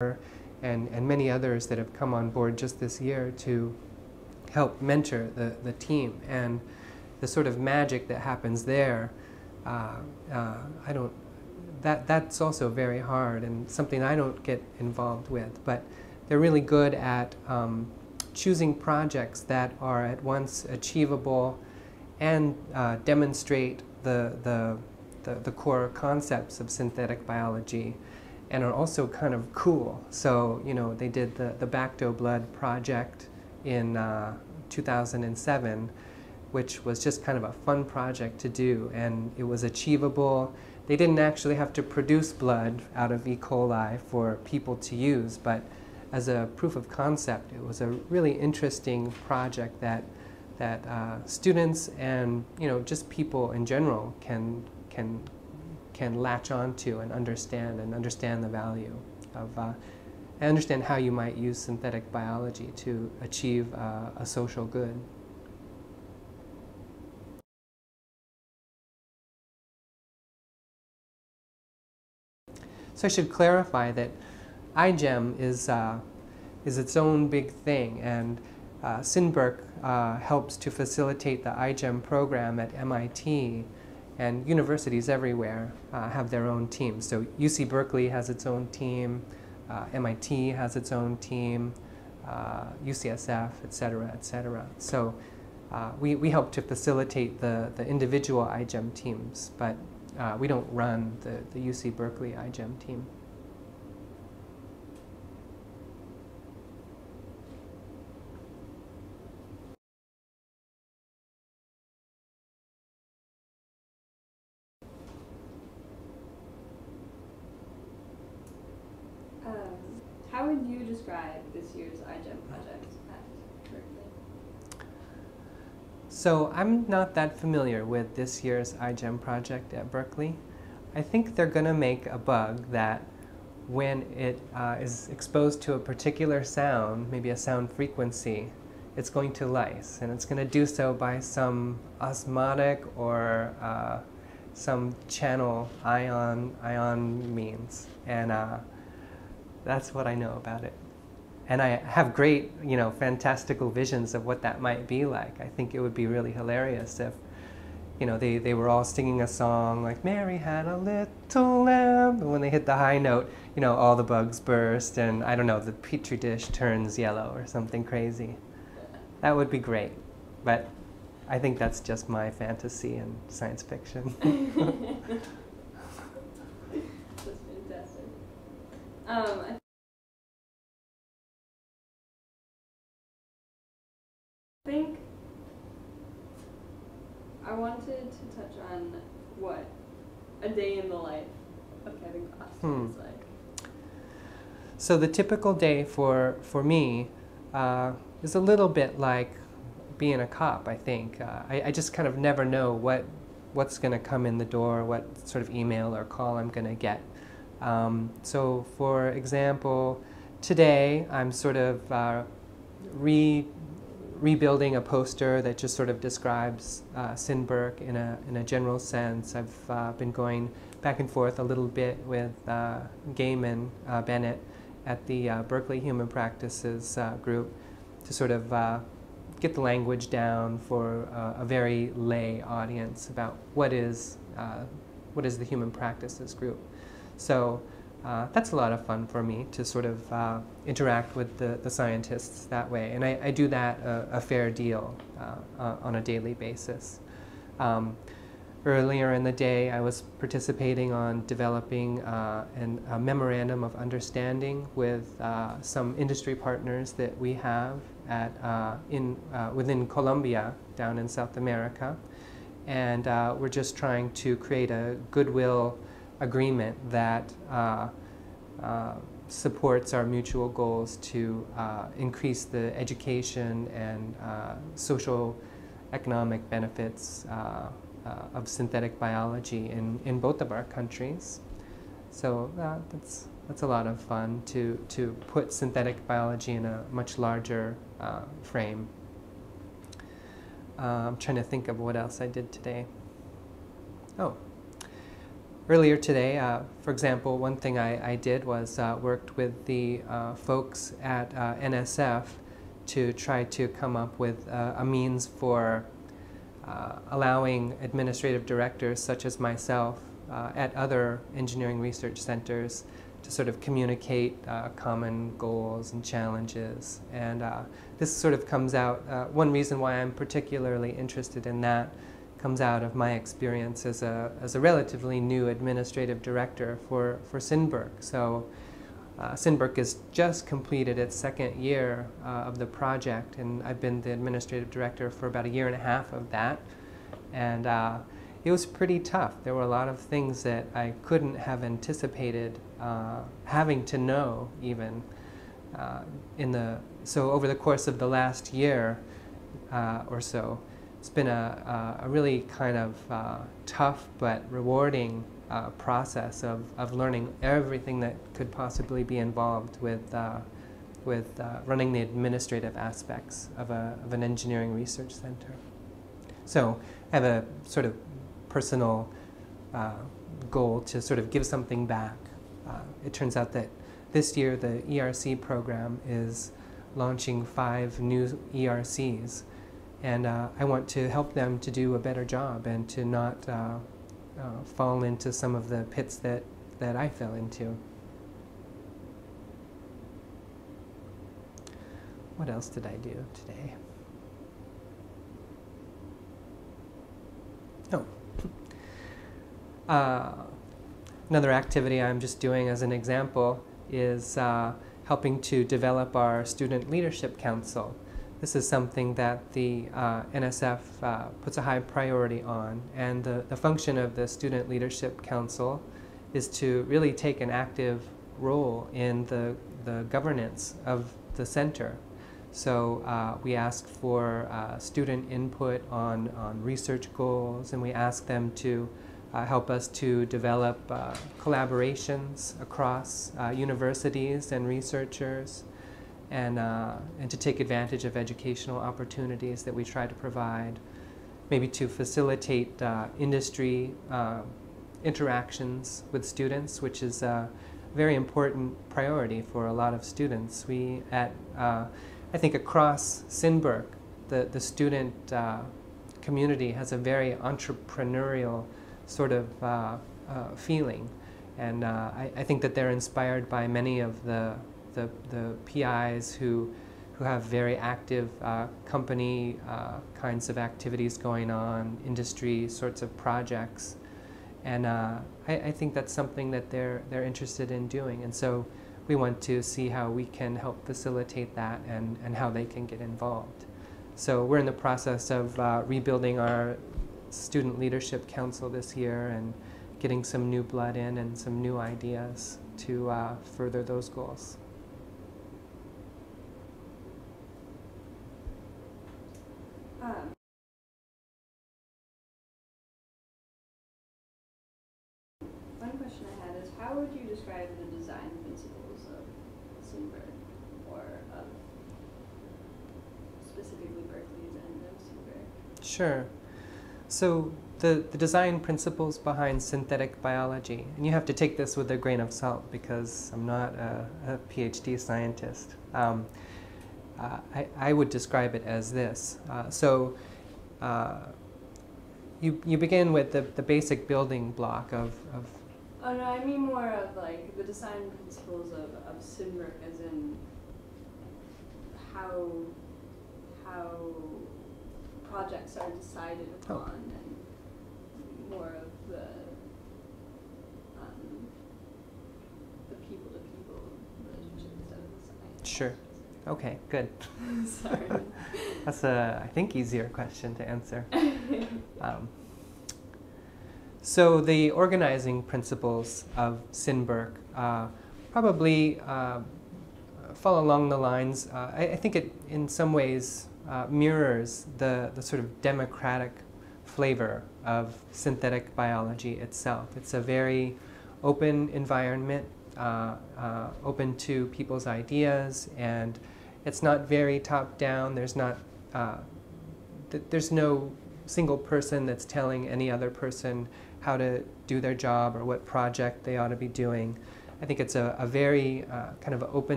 and many others that have come on board just this year to help mentor the team. And the sort of magic that happens there, that's also very hard and something I don't get involved with. But they're really good at choosing projects that are at once achievable and demonstrate the core concepts of synthetic biology, and are also kind of cool. So, you know, they did the Bacto blood project in 2007, which was just kind of a fun project to do, and it was achievable. They didn't actually have to produce blood out of E. coli for people to use, but as a proof of concept, it was a really interesting project that students and, you know, just people in general can latch onto and understand the value of and understand how you might use synthetic biology to achieve a social good. So I should clarify that IGEM is its own big thing, and Synbio helps to facilitate the IGEM program at MIT, and universities everywhere have their own teams. So UC Berkeley has its own team, MIT has its own team, UCSF, et cetera, et cetera. So we help to facilitate the individual IGEM teams, but we don't run the UC Berkeley IGEM team. How would you describe this year's IGEM project at Berkeley? So I'm not that familiar with this year's IGEM project at Berkeley. I think they're going to make a bug that when it is exposed to a particular sound, maybe a sound frequency, it's going to lyse. And it's going to do so by some osmotic or some channel ion means. And that's what I know about it. And I have great, you know, fantastical visions of what that might be like. I think it would be really hilarious if, you know, they were all singing a song like Mary had a little lamb, and when they hit the high note, you know, all the bugs burst, and I don't know, the petri dish turns yellow or something crazy. That would be great, but I think that's just my fantasy and science fiction. That's fantastic. I think I wanted to touch on what a day in the life of Kevin Cost is like. So the typical day for me is a little bit like being a cop, I think. I just kind of never know what's going to come in the door, what sort of email or call I'm going to get. So for example, today I'm sort of rebuilding a poster that just sort of describes Synbio in a general sense. I've been going back and forth a little bit with Gaiman Bennett at the Berkeley Human Practices group to sort of get the language down for a very lay audience about what is the Human Practices group. So that's a lot of fun for me to sort of interact with the scientists that way. And I do that a fair deal on a daily basis. Earlier in the day, I was participating on developing a memorandum of understanding with some industry partners that we have within Colombia, down in South America. And we're just trying to create a goodwill agreement that supports our mutual goals to increase the education and social economic benefits of synthetic biology in both of our countries. So that's a lot of fun to put synthetic biology in a much larger frame. I'm trying to think of what else I did today. Oh. earlier today, for example, one thing I did was worked with the folks at NSF to try to come up with a means for allowing administrative directors such as myself at other engineering research centers to sort of communicate common goals and challenges. And this sort of comes out, one reason why I'm particularly interested in that comes out of my experience as a relatively new administrative director for Synbio. So Synbio has just completed its second year of the project, and I've been the administrative director for about a year and a half of that. And it was pretty tough. There were a lot of things that I couldn't have anticipated having to know even so over the course of the last year or so. It's been a really kind of tough but rewarding process of learning everything that could possibly be involved with running the administrative aspects of an engineering research center. So I have a sort of personal goal to sort of give something back. It turns out that this year the ERC program is launching 5 new ERCs, and I want to help them to do a better job and to not fall into some of the pits that I fell into. What else did I do today? Oh. Another activity I'm just doing as an example is helping to develop our Student Leadership Council. This is something that the NSF puts a high priority on, and the function of the Student Leadership Council is to really take an active role in the governance of the center. So we ask for student input on research goals, and we ask them to help us to develop collaborations across universities and researchers, and to take advantage of educational opportunities that we try to provide, maybe to facilitate industry interactions with students, which is a very important priority for a lot of students. We I think across Synbio, the student community has a very entrepreneurial sort of feeling, and I think that they're inspired by many of the PIs who have very active company kinds of activities going on, industry sorts of projects, and I think that's something that they're interested in doing, and so we want to see how we can help facilitate that and how they can get involved. So we're in the process of rebuilding our Student Leadership Council this year and getting some new blood in and some new ideas to further those goals. One question I had is, how would you describe the design principles of Synbio, or of specifically Berkeley's end of Synbio? Sure. So the design principles behind synthetic biology, and you have to take this with a grain of salt because I'm not a PhD scientist. I would describe it as this. You begin with the basic building block of Oh no, I mean more of like the design principles of Synbio, as in how projects are decided upon, and more of the people-to-people relationship instead of the science. Sure. Okay, good. Sorry. That's a, I think, easier question to answer. So the organizing principles of Synbio probably fall along the lines, I think it in some ways mirrors the sort of democratic flavor of synthetic biology itself. It's a very open environment, open to people's ideas, and it's not very top-down. There's not, there's no single person that's telling any other person how to do their job or what project they ought to be doing. I think it's a very kind of open